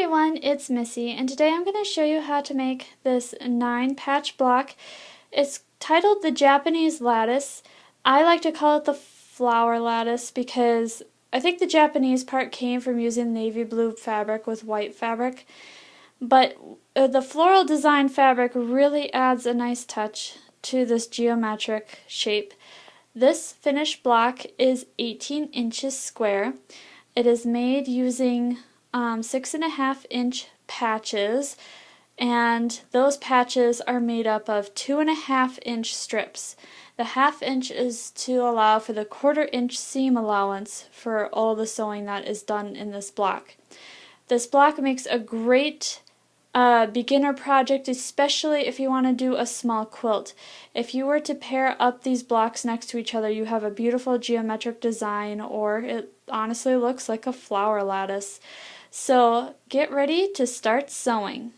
everyone, it's Missy, and today I'm going to show you how to make this 9-patch block. It's titled the Japanese Lattice. I like to call it the flower lattice because I think the Japanese part came from using navy blue fabric with white fabric, but the floral design fabric really adds a nice touch to this geometric shape. This finished block is 18 inches square. It is made using 6.5-inch patches, and those patches are made up of 2.5-inch strips. The 1/2 inch is to allow for the 1/4 inch seam allowance for all the sewing that is done in this block. This block makes a great beginner project, especially if you want to do a small quilt. If you were to pair up these blocks next to each other, you have a beautiful geometric design, or it honestly looks like a flower lattice. So get ready to start sewing.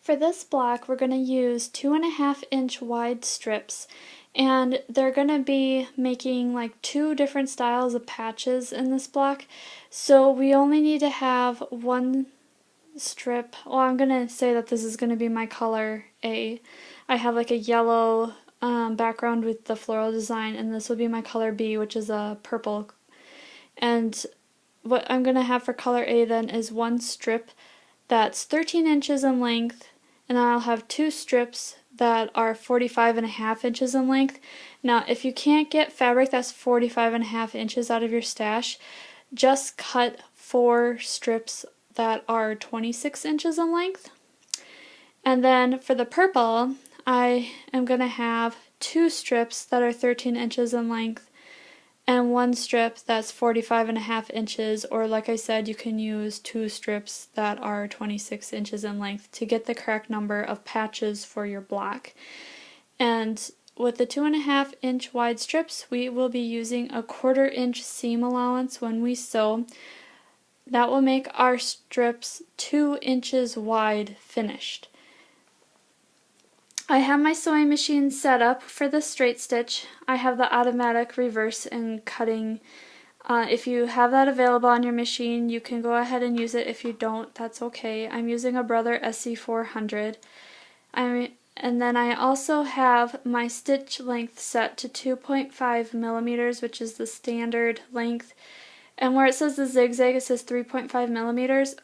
For this block, we're going to use 2.5-inch wide strips, and they're going to be making like 2 different styles of patches in this block. So we only need to have one strip. Well, I'm going to say that this is going to be my color A. I have like a yellow background with the floral design, and this will be my color B, which is a purple. And what I'm going to have for color A then is one strip that's 13 inches in length, and then I'll have 2 strips that are 45.5 inches in length. Now, if you can't get fabric that's 45.5 inches out of your stash, just cut 4 strips that are 26 inches in length. And then for the purple, I am going to have 2 strips that are 13 inches in length and 1 strip that's 45.5 inches, or like I said, you can use 2 strips that are 26 inches in length to get the correct number of patches for your block. And with the 2.5-inch wide strips, we will be using a 1/4 inch seam allowance when we sew. That will make our strips 2 inches wide finished. I have my sewing machine set up for the straight stitch. I have the automatic reverse and cutting. If you have that available on your machine, you can go ahead and use it. If you don't, that's okay. I'm using a Brother SC400. And then I also have my stitch length set to 2.5 millimeters, which is the standard length. And where it says the zigzag, it says 3.5 millimeters.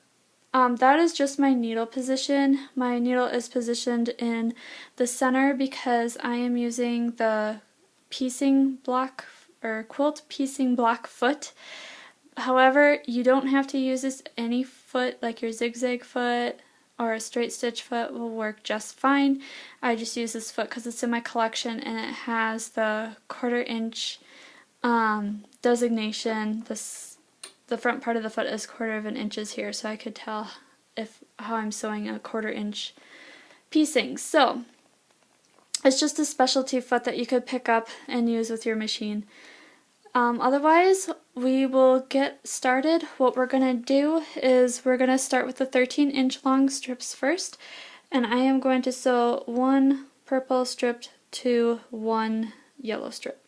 That is just my needle position. My needle is positioned in the center because I am using the piecing block or quilt piecing block foot. However, you don't have to use this any foot, like your zigzag foot or a straight stitch foot will work just fine. I just use this foot because it's in my collection and it has the 1/4 inch designation. The front part of the foot is 1/4 inches here, so I could tell how I'm sewing a 1/4 inch piecing. So it's just a specialty foot that you could pick up and use with your machine. Otherwise, we will get started. What we're going to do is we're going to start with the 13-inch long strips first, and I am going to sew 1 purple strip to 1 yellow strip.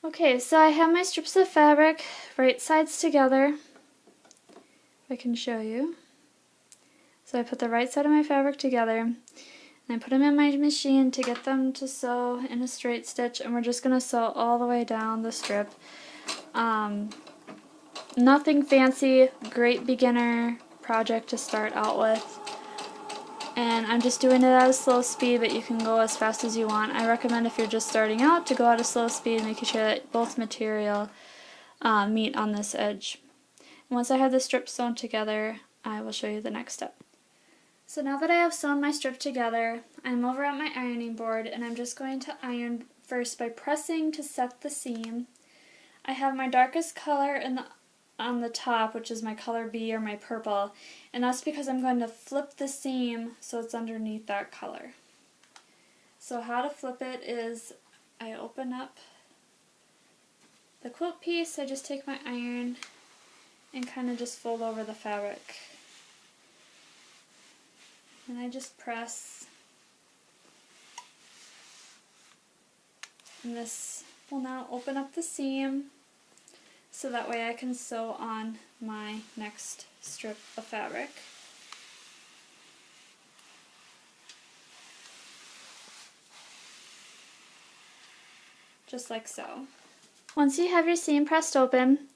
Okay, so I have my strips of fabric right sides together, if I can show you. So I put the right side of my fabric together, and I put them in my machine to get them to sew in a straight stitch, and we're just going to sew all the way down the strip. Nothing fancy, great beginner project to start out with. And I'm just doing it at a slow speed, but you can go as fast as you want. I recommend if you're just starting out to go at a slow speed, making sure that both material meet on this edge. And once I have the strips sewn together, I will show you the next step. So now that I have sewn my strip together, I'm over at my ironing board, and I'm just going to iron first by pressing to set the seam. I have my darkest color on the top, which is my color B or my purple, and that's because I'm going to flip the seam so it's underneath that color. So how to flip it is I open up the quilt piece, I just take my iron and kind of just fold over the fabric. And I just press, and this will now open up the seam, so that way I can sew on my next strip of fabric. just like so. Once you have your seam pressed open,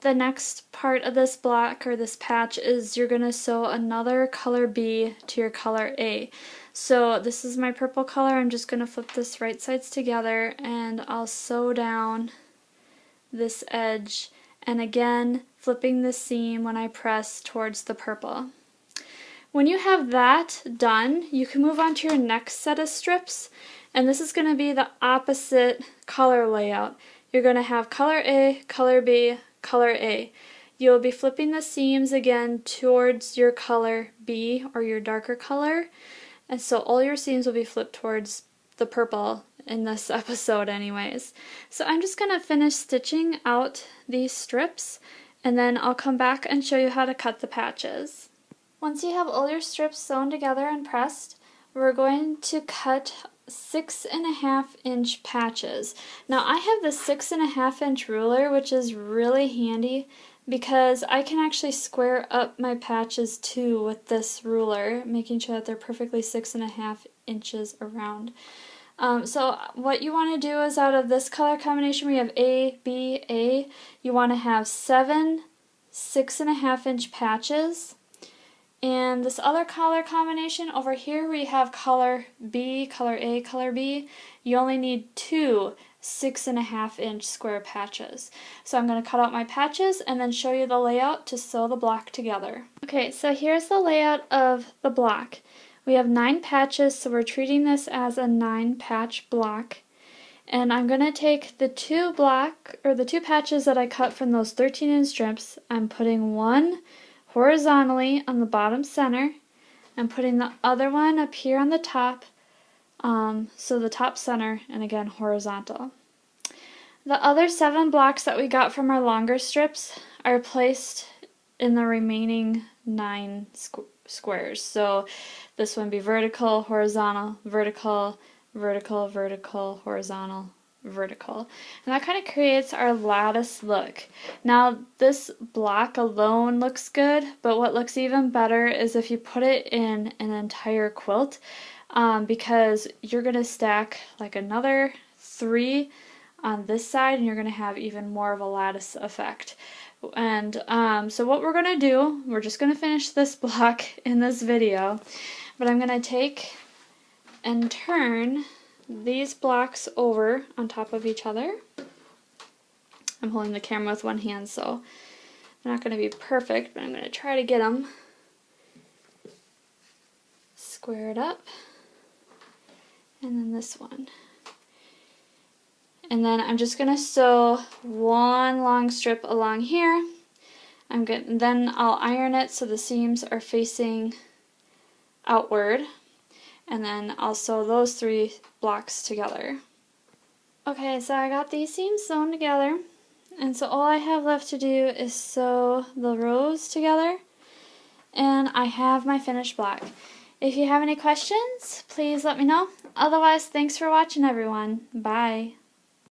the next part of this block or this patch is you're going to sew another color B to your color A. So this is my purple color. I'm just going to flip this right sides together and I'll sew down this edge, and again flipping the seam when I press towards the purple. When you have that done, you can move on to your next set of strips, and this is going to be the opposite color layout. You're going to have color A, color B, color A. You'll be flipping the seams again towards your color B or your darker color, and so all your seams will be flipped towards the purple in this episode anyways. So I'm just going to finish stitching out these strips and then I'll come back and show you how to cut the patches. Once you have all your strips sewn together and pressed, we're going to cut 6.5 inch patches. Now I have the 6.5 inch ruler, which is really handy because I can actually square up my patches too with this ruler, making sure that they're perfectly 6.5 inches around. So what you want to do is out of this color combination, we have A, B, A, you want to have 7 6.5 inch patches. And this other color combination over here, we have color B, color A, color B. You only need 2 6.5 inch square patches. So I'm going to cut out my patches and then show you the layout to sew the block together. Okay, so here's the layout of the block. We have 9 patches, so we're treating this as a 9 patch block. And I'm going to take the two patches that I cut from those 13 inch strips. I'm putting one horizontally on the bottom center. I'm putting the other one up here on the top, so the top center, and again horizontal. The other 7 blocks that we got from our longer strips are placed in the remaining 9 squares. So this one be vertical, horizontal, vertical, vertical, vertical, horizontal, vertical. And that kind of creates our lattice look. Now this block alone looks good, but what looks even better is if you put it in an entire quilt, because you're going to stack like another 3 on this side and you're going to have even more of a lattice effect. And so what we're going to do, we're just going to finish this block in this video, but I'm going to take and turn these blocks over on top of each other. I'm holding the camera with one hand, so they're not going to be perfect, but I'm going to try to get them squared up. And then this one. And then I'm just going to sew one long strip along here. Then I'll iron it so the seams are facing outward. And then I'll sew those 3 blocks together. Okay, so I got these seams sewn together, and so all I have left to do is sew the rows together, and I have my finished block. If you have any questions, please let me know. Otherwise, thanks for watching everyone. Bye.